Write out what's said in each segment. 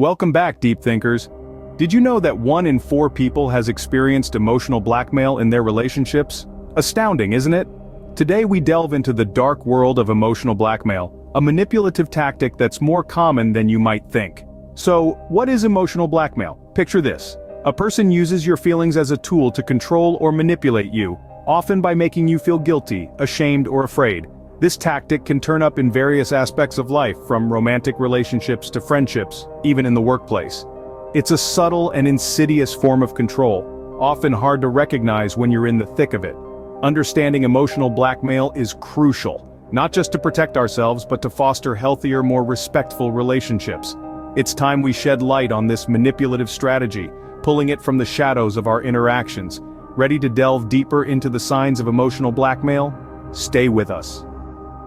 Welcome back, deep thinkers. Did you know that 1 in 4 people has experienced emotional blackmail in their relationships? Astounding, isn't it? Today we delve into the dark world of emotional blackmail, a manipulative tactic that's more common than you might think. So, what is emotional blackmail? Picture this. A person uses your feelings as a tool to control or manipulate you, often by making you feel guilty, ashamed, or afraid. This tactic can turn up in various aspects of life, from romantic relationships to friendships, even in the workplace. It's a subtle and insidious form of control, often hard to recognize when you're in the thick of it. Understanding emotional blackmail is crucial, not just to protect ourselves but to foster healthier, more respectful relationships. It's time we shed light on this manipulative strategy, pulling it from the shadows of our interactions. Ready to delve deeper into the signs of emotional blackmail? Stay with us.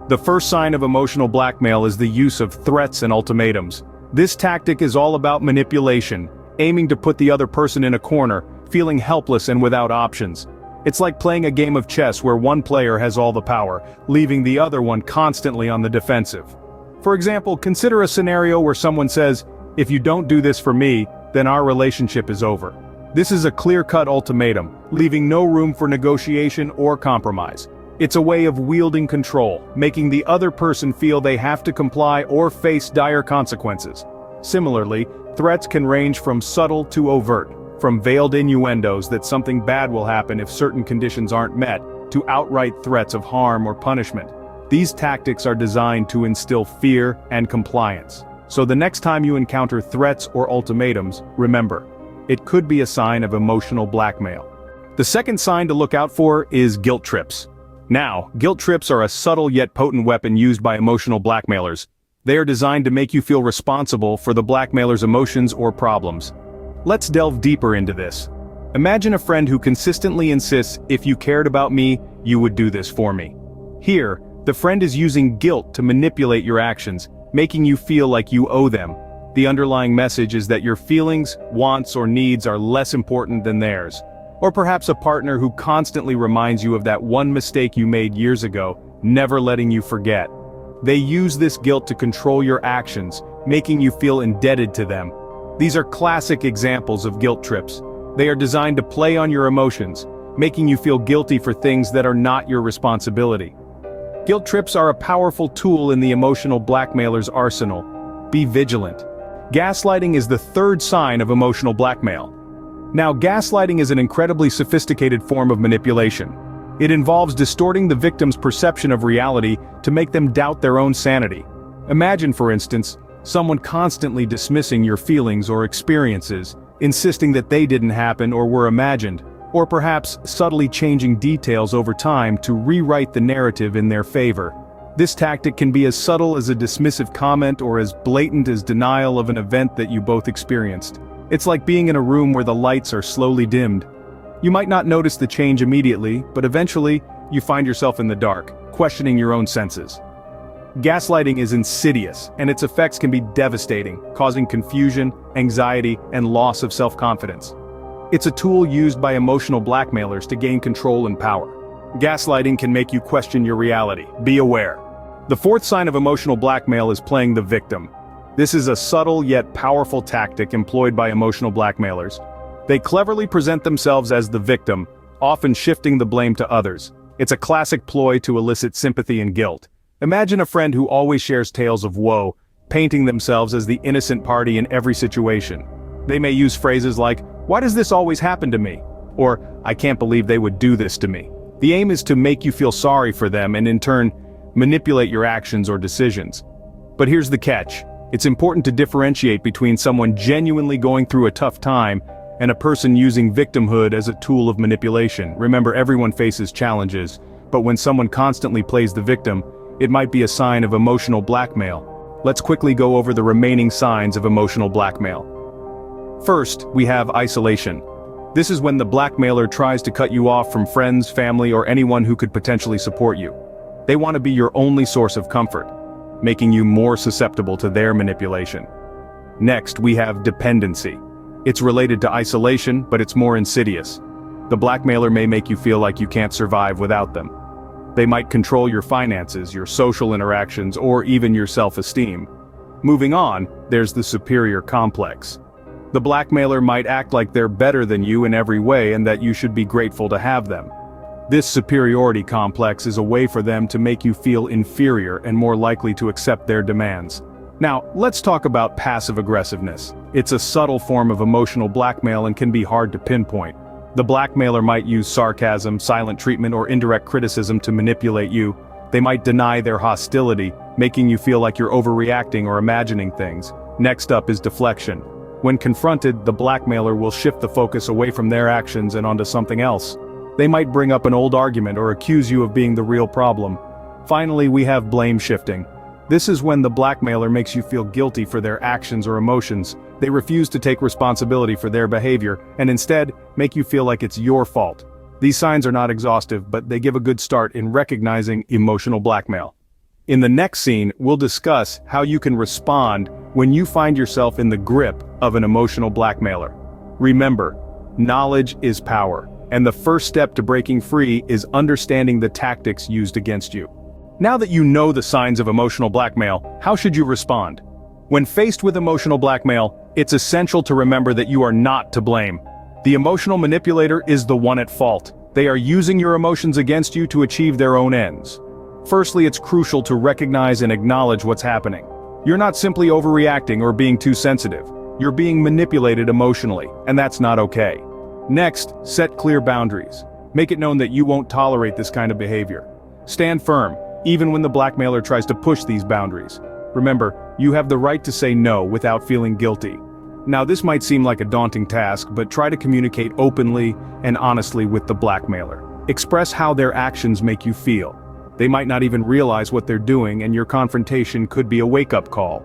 The first sign of emotional blackmail is the use of threats and ultimatums. This tactic is all about manipulation, aiming to put the other person in a corner, feeling helpless and without options. It's like playing a game of chess where one player has all the power, leaving the other one constantly on the defensive. For example, consider a scenario where someone says, "If you don't do this for me, then our relationship is over." This is a clear-cut ultimatum, leaving no room for negotiation or compromise. It's a way of wielding control, making the other person feel they have to comply or face dire consequences. Similarly, threats can range from subtle to overt, from veiled innuendos that something bad will happen if certain conditions aren't met, to outright threats of harm or punishment. These tactics are designed to instill fear and compliance. So the next time you encounter threats or ultimatums, remember, it could be a sign of emotional blackmail. The second sign to look out for is guilt trips. Now, guilt trips are a subtle yet potent weapon used by emotional blackmailers. They are designed to make you feel responsible for the blackmailer's emotions or problems. Let's delve deeper into this. Imagine a friend who consistently insists, "If you cared about me, you would do this for me." Here, the friend is using guilt to manipulate your actions, making you feel like you owe them. The underlying message is that your feelings, wants, or needs are less important than theirs. Or perhaps a partner who constantly reminds you of that one mistake you made years ago, never letting you forget. They use this guilt to control your actions, making you feel indebted to them. These are classic examples of guilt trips. They are designed to play on your emotions, making you feel guilty for things that are not your responsibility. Guilt trips are a powerful tool in the emotional blackmailer's arsenal. Be vigilant. Gaslighting is the third sign of emotional blackmail. Now, gaslighting is an incredibly sophisticated form of manipulation. It involves distorting the victim's perception of reality to make them doubt their own sanity. Imagine, for instance, someone constantly dismissing your feelings or experiences, insisting that they didn't happen or were imagined, or perhaps subtly changing details over time to rewrite the narrative in their favor. This tactic can be as subtle as a dismissive comment or as blatant as denial of an event that you both experienced. It's like being in a room where the lights are slowly dimmed. You might not notice the change immediately, but eventually, you find yourself in the dark, questioning your own senses. Gaslighting is insidious, and its effects can be devastating, causing confusion, anxiety, and loss of self-confidence. It's a tool used by emotional blackmailers to gain control and power. Gaslighting can make you question your reality. Be aware. The fourth sign of emotional blackmail is playing the victim. This is a subtle yet powerful tactic employed by emotional blackmailers. They cleverly present themselves as the victim, often shifting the blame to others. It's a classic ploy to elicit sympathy and guilt. Imagine a friend who always shares tales of woe, painting themselves as the innocent party in every situation. They may use phrases like, "Why does this always happen to me?" Or, "I can't believe they would do this to me." The aim is to make you feel sorry for them and in turn, manipulate your actions or decisions. But here's the catch. It's important to differentiate between someone genuinely going through a tough time and a person using victimhood as a tool of manipulation. Remember, everyone faces challenges, but when someone constantly plays the victim, it might be a sign of emotional blackmail. Let's quickly go over the remaining signs of emotional blackmail. First, we have isolation. This is when the blackmailer tries to cut you off from friends, family, or anyone who could potentially support you. They want to be your only source of comfort, making you more susceptible to their manipulation. Next, we have dependency. It's related to isolation, but it's more insidious. The blackmailer may make you feel like you can't survive without them. They might control your finances, your social interactions, or even your self-esteem. Moving on, there's the superior complex. The blackmailer might act like they're better than you in every way and that you should be grateful to have them. This superiority complex is a way for them to make you feel inferior and more likely to accept their demands. Now, let's talk about passive aggressiveness. It's a subtle form of emotional blackmail and can be hard to pinpoint. The blackmailer might use sarcasm, silent treatment, or indirect criticism to manipulate you. They might deny their hostility, making you feel like you're overreacting or imagining things. Next up is deflection. When confronted, the blackmailer will shift the focus away from their actions and onto something else. They might bring up an old argument or accuse you of being the real problem. Finally, we have blame shifting. This is when the blackmailer makes you feel guilty for their actions or emotions. They refuse to take responsibility for their behavior, and instead, make you feel like it's your fault. These signs are not exhaustive, but they give a good start in recognizing emotional blackmail. In the next scene, we'll discuss how you can respond when you find yourself in the grip of an emotional blackmailer. Remember, knowledge is power, and the first step to breaking free is understanding the tactics used against you. Now that you know the signs of emotional blackmail, how should you respond? When faced with emotional blackmail, it's essential to remember that you are not to blame. The emotional manipulator is the one at fault. They are using your emotions against you to achieve their own ends. Firstly, it's crucial to recognize and acknowledge what's happening. You're not simply overreacting or being too sensitive. You're being manipulated emotionally, and that's not okay. Next, set clear boundaries. Make it known that you won't tolerate this kind of behavior. Stand firm, even when the blackmailer tries to push these boundaries. Remember, you have the right to say no without feeling guilty. Now, this might seem like a daunting task, but try to communicate openly and honestly with the blackmailer. Express how their actions make you feel. They might not even realize what they're doing, and your confrontation could be a wake-up call.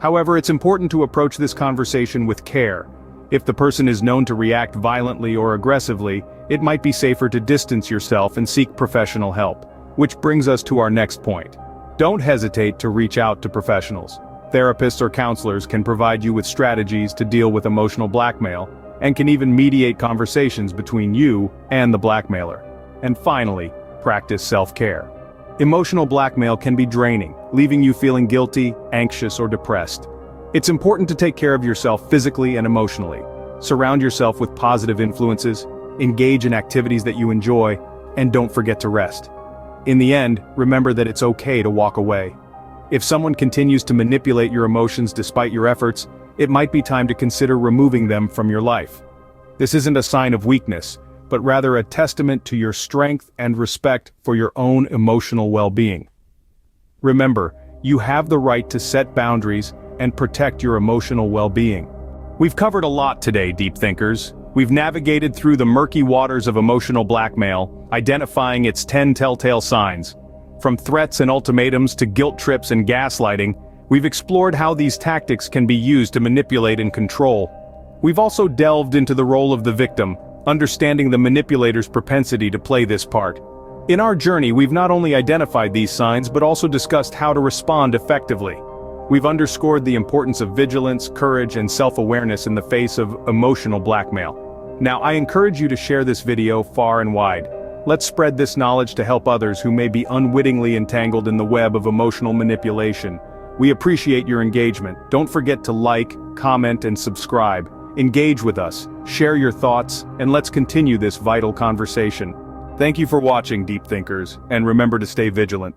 However, it's important to approach this conversation with care. If the person is known to react violently or aggressively, it might be safer to distance yourself and seek professional help. Which brings us to our next point. Don't hesitate to reach out to professionals. Therapists or counselors can provide you with strategies to deal with emotional blackmail, and can even mediate conversations between you and the blackmailer. And finally, practice self-care. Emotional blackmail can be draining, leaving you feeling guilty, anxious, or depressed. It's important to take care of yourself physically and emotionally. Surround yourself with positive influences, engage in activities that you enjoy, and don't forget to rest. In the end, remember that it's okay to walk away. If someone continues to manipulate your emotions despite your efforts, it might be time to consider removing them from your life. This isn't a sign of weakness, but rather a testament to your strength and respect for your own emotional well-being. Remember, you have the right to set boundaries and protect your emotional well-being. We've covered a lot today, deep thinkers. We've navigated through the murky waters of emotional blackmail, identifying its 10 telltale signs. From threats and ultimatums to guilt trips and gaslighting, we've explored how these tactics can be used to manipulate and control. We've also delved into the role of the victim, understanding the manipulator's propensity to play this part. In our journey, we've not only identified these signs but also discussed how to respond effectively. We've underscored the importance of vigilance, courage, and self-awareness in the face of emotional blackmail. Now, I encourage you to share this video far and wide. Let's spread this knowledge to help others who may be unwittingly entangled in the web of emotional manipulation. We appreciate your engagement. Don't forget to like, comment, and subscribe. Engage with us, share your thoughts, and let's continue this vital conversation. Thank you for watching, deep thinkers, and remember to stay vigilant.